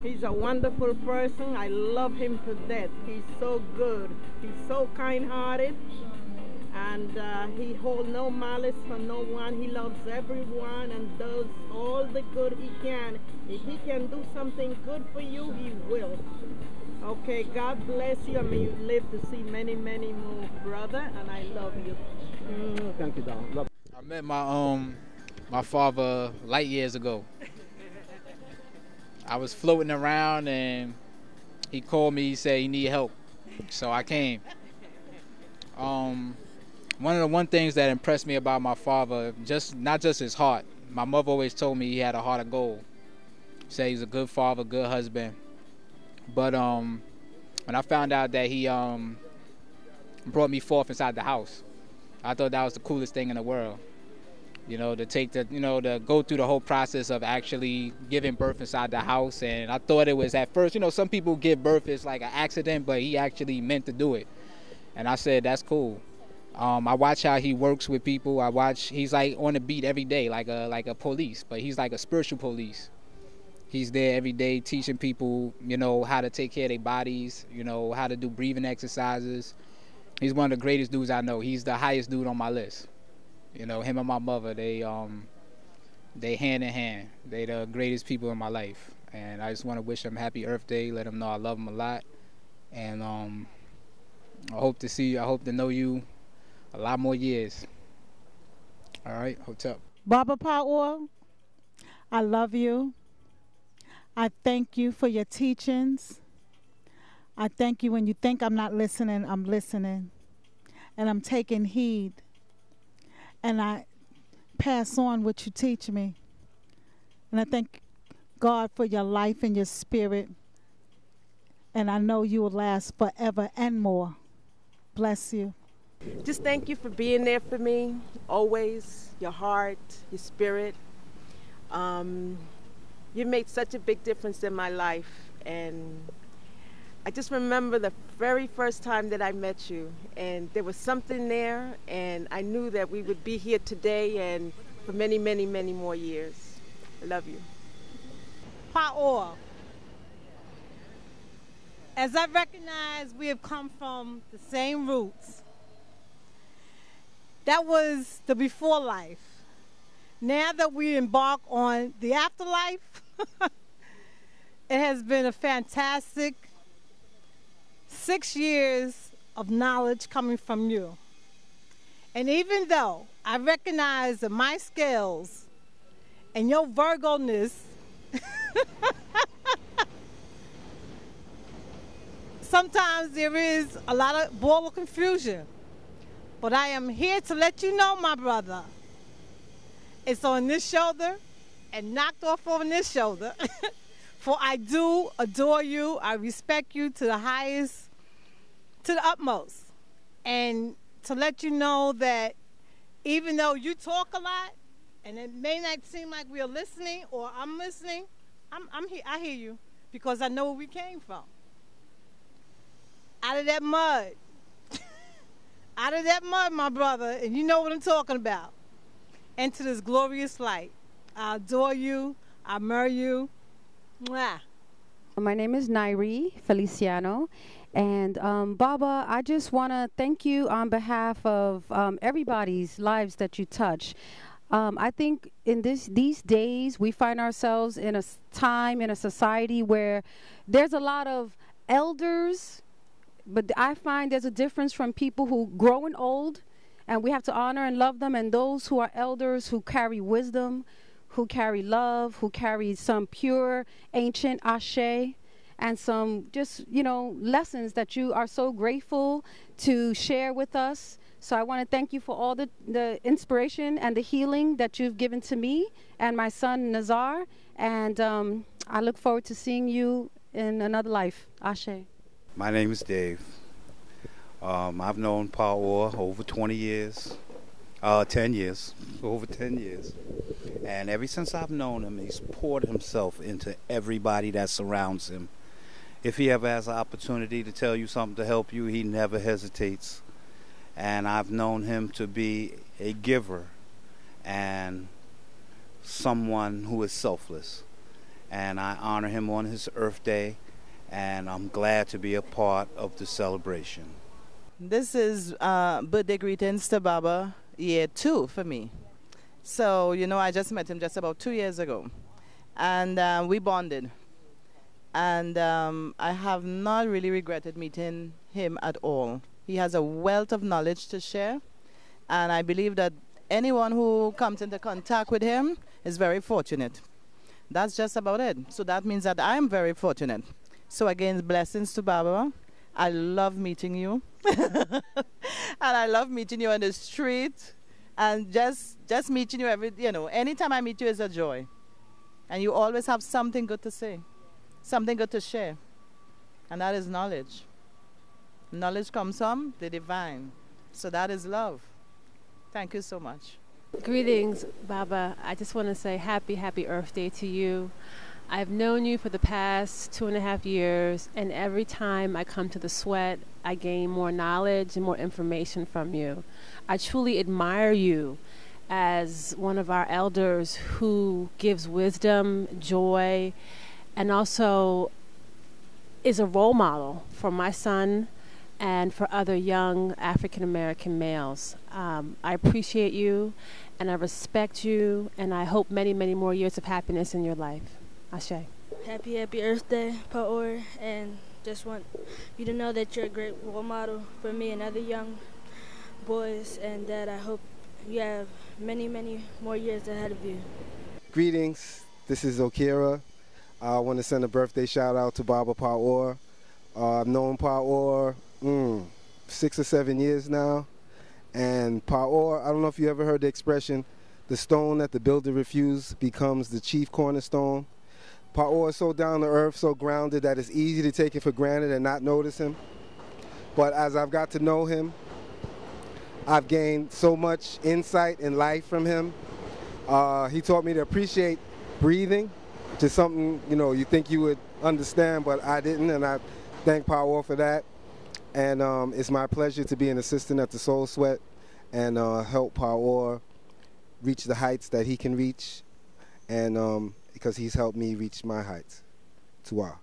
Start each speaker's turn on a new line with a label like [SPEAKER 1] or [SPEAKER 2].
[SPEAKER 1] He's a wonderful person. I love him to death. He's so good. He's so kind-hearted, and he holds no malice for no one. He loves everyone and does all the good he can. If he can do something good for you, he will. Okay, God bless you. I mean, you live to see many, many more, brother, and I love you.
[SPEAKER 2] Thank you, Don. Love.
[SPEAKER 3] I met my father light years ago. I was floating around and he called me. He said he need help, so I came. One things that impressed me about my father, not just his heart. My mother always told me he had a heart of gold. Said he's a good father, good husband. But when I found out that he brought me forth inside the house, I thought that was the coolest thing in the world. You know, to go through the whole process of actually giving birth inside the house. And I thought it was at first, some people give birth as like an accident, but he actually meant to do it. And I said, that's cool. I watch how he works with people. He's like on the beat every day, like a police, but he's like a spiritual police. He's there every day teaching people, how to take care of their bodies, how to do breathing exercises. He's one of the greatest dudes I know. He's the highest dude on my list. Him and my mother, they hand in hand. They the greatest people in my life. And I just want to wish them happy Earth Day, let them know I love them a lot. And I hope to know you a lot more years. All right, hotel.
[SPEAKER 4] Baba Power, I love you. I thank you for your teachings. I thank you when you think I'm not listening, I'm listening. And I'm taking heed. And I pass on what you teach me. And I thank God for your life and your spirit. And I know you will last forever and more. Bless you.
[SPEAKER 1] Just thank you for being there for me, always, your heart, your spirit. You made such a big difference in my life, and I just remember the very first time that I met you, and there was something there, and I knew that we would be here today and for many, many, many more years. I love you.
[SPEAKER 4] Power. As I recognize we have come from the same roots. That was the before life. Now that we embark on the afterlife, it has been a fantastic 6 years of knowledge coming from you. And even though I recognize that my skills and your Virgo-ness sometimes there is a lot of ball of confusion. But I am here to let you know, my brother, it's on this shoulder and knocked off on this shoulder. For I do adore you. I respect you to the highest, to the utmost. And to let you know that even though you talk a lot, and it may not seem like we are listening or I'm listening, I'm here. I hear you because I know where we came from. Out of that mud. Out of that mud, my brother, and you know what I'm talking about. Into this glorious light. I adore you. I admire you. Mwah.
[SPEAKER 5] My name is Nairi Feliciano. And Baba, I just want to thank you on behalf of everybody's lives that you touch. I think in these days, we find ourselves in a time, in a society where there's a lot of elders, but I find there's a difference from people who growing old, and we have to honor and love them, and those who are elders who carry wisdom, who carry love, who carry some pure, ancient ashe, and some just, lessons that you are so grateful to share with us. So I want to thank you for all the inspiration and the healing that you've given to me and my son, Nazar. And I look forward to seeing you in another life. Ashe.
[SPEAKER 6] My name is Dave. I've known Power over 20 years, 10 years, over 10 years. And ever since I've known him, he's poured himself into everybody that surrounds him. If he ever has an opportunity to tell you something to help you, he never hesitates. And I've known him to be a giver and someone who is selfless. and I honor him on his Earth Day, and I'm glad to be a part of the celebration.
[SPEAKER 7] This is birthday greetings to Baba year 2 for me. So, you know, I just met him just about 2 years ago, and we bonded. And I have not really regretted meeting him at all. He has a wealth of knowledge to share, and I believe that anyone who comes into contact with him is very fortunate. That's just about it. So that means that I'm very fortunate. So again, blessings to Baba. I love meeting you. And I love meeting you on the street. And just meeting you anytime I meet you is a joy. And you always have something good to say, something good to share. And that is knowledge. Knowledge comes from the divine. So that is love. Thank you so much.
[SPEAKER 8] Greetings, Baba. I just want to say happy Earth Day to you. I've known you for the past 2.5 years, and every time I come to the Sweat, I gain more knowledge and more information from you. I truly admire you as one of our elders who gives wisdom, joy, and also is a role model for my son and for other young African-American males. I appreciate you, and I respect you, and I hope many, many more years of happiness in your life. Ashe.
[SPEAKER 9] Happy Earth Day, Paor, and just want you to know that you're a great role model for me and other young boys, and that I hope you have many, many more years ahead of you.
[SPEAKER 10] Greetings, this is Okira. I want to send a birthday shout out to Baba Paor. I've known Paor 6 or 7 years now, and Paor, I don't know if you ever heard the expression, the stone that the builder refused becomes the chief cornerstone. Paor is so down to earth, so grounded that it's easy to take it for granted and not notice him. But as I've got to know him, I've gained so much insight in life from him. He taught me to appreciate breathing, which is something, you think you would understand, but I didn't, and I thank Paor for that. And it's my pleasure to be an assistant at the Soul Sweat and help Paor reach the heights that he can reach, and because he's helped me reach my heights. Tuwa.